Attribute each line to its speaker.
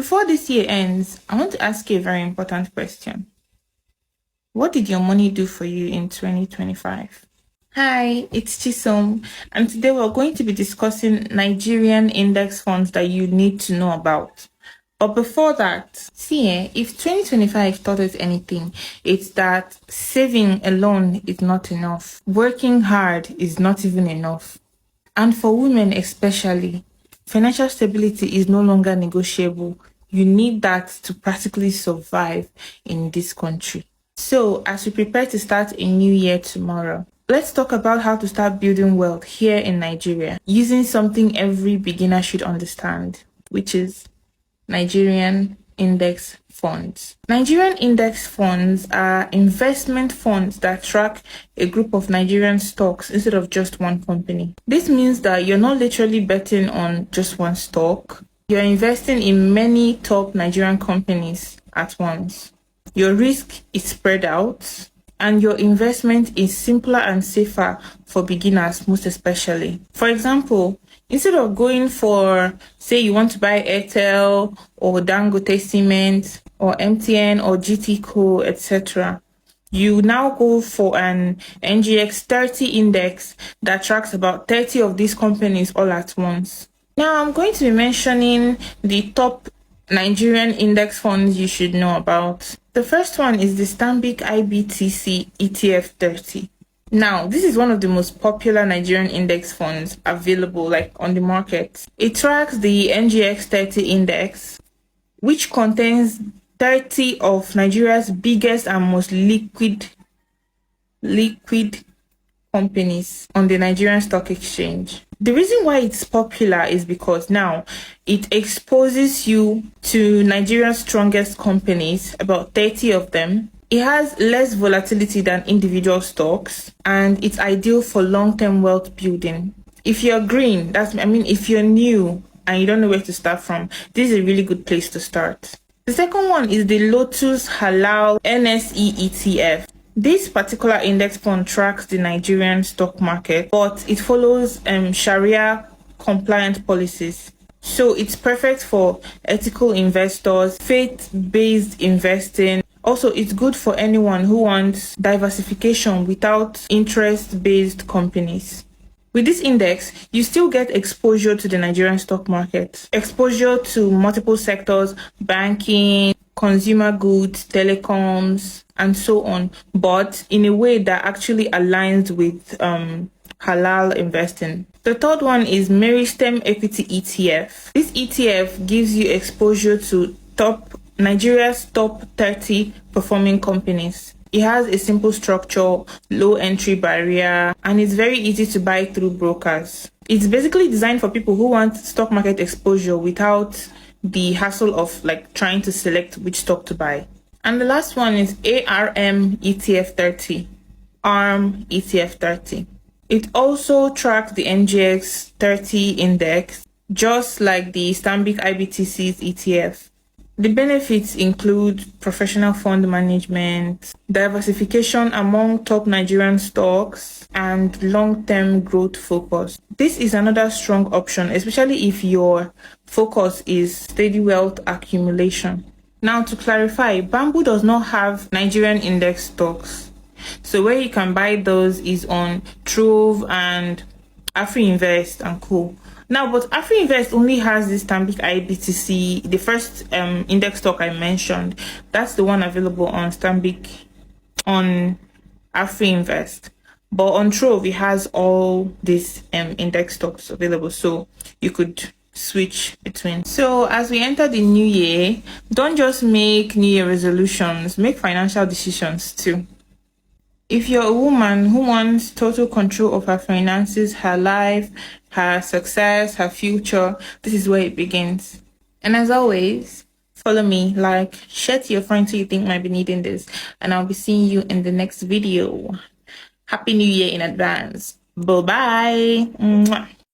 Speaker 1: Before this year ends, I want to ask you a very important question. What did your money do for you in 2025? Hi, it's Chisom, and today we're going to be discussing Nigerian index funds that you need to know about. But before that, if 2025 taught us anything, it's that saving alone is not enough. Working hard is not even enough. And for women especially, financial stability is no longer negotiable. You need that to practically survive in this country. So, as we prepare to start a new year tomorrow, let's talk about how to start building wealth here in Nigeria using something every beginner should understand, which is Nigerian index funds. Nigerian index funds are investment funds that track a group of Nigerian stocks instead of just one company. This means that you're not literally betting on just one stock. You're investing in many top Nigerian companies at once. Your risk is spread out, and your investment is simpler and safer for beginners, most especially. For example, instead of going for, say you want to buy Airtel or Dangote Cement or MTN or GTCO, etc., you now go for an NGX 30 index that tracks about 30 of these companies all at once. Now, I'm going to be mentioning the top Nigerian index funds you should know about. The first one is the Stanbic IBTC ETF 30. Now, this is one of the most popular Nigerian index funds available on the market. It tracks the NGX 30 index, which contains 30 of Nigeria's biggest and most liquid companies on the Nigerian Stock Exchange. The reason why it's popular is because now it exposes you to Nigeria's strongest companies, about 30 of them. It has less volatility than individual stocks, and it's ideal for long-term wealth building. If you're green, if you're new and you don't know where to start from, this is a really good place to start. The second one is the Lotus Halal NSE ETF. This particular index fund tracks the Nigerian stock market, but it follows Sharia compliant policies. So it's perfect for ethical investors, faith-based investing. Also, it's good for anyone who wants diversification without interest-based companies. With this index, you still get exposure to the Nigerian stock market, exposure to multiple sectors, banking, consumer goods, telecoms, and so on, but in a way that actually aligns with halal investing. The third one is Meristem Equity ETF. This ETF gives you exposure to Nigeria's top 30 performing companies. It has a simple structure, low entry barrier, and it's very easy to buy through brokers. It's basically designed for people who want stock market exposure without the hassle of trying to select which stock to buy. And the last one is ARM ETF 30. ARM ETF 30. It also tracks the NGX 30 index, just like the Stanbic IBTC's ETF. The benefits include professional fund management, diversification among top Nigerian stocks, and long-term growth focus. This is another strong option, especially if your focus is steady wealth accumulation. Now, to clarify, Bamboo does not have Nigerian index stocks. So where you can buy those is on Trove and AfriInvest and co. Now, but AfriInvest only has this Stanbic IBTC, the first index stock I mentioned. That's the one available on AfriInvest. But on Trove, it has all these index stocks available, so you could switch between. So as we enter the new year, don't just make New Year resolutions, make financial decisions too. If you're a woman who wants total control of her finances, her life, her success, her future, this is where it begins. And as always, follow me, share to your friends who you think might be needing this, and I'll be seeing you in the next video. Happy New Year in advance. Bye-bye. Mwah.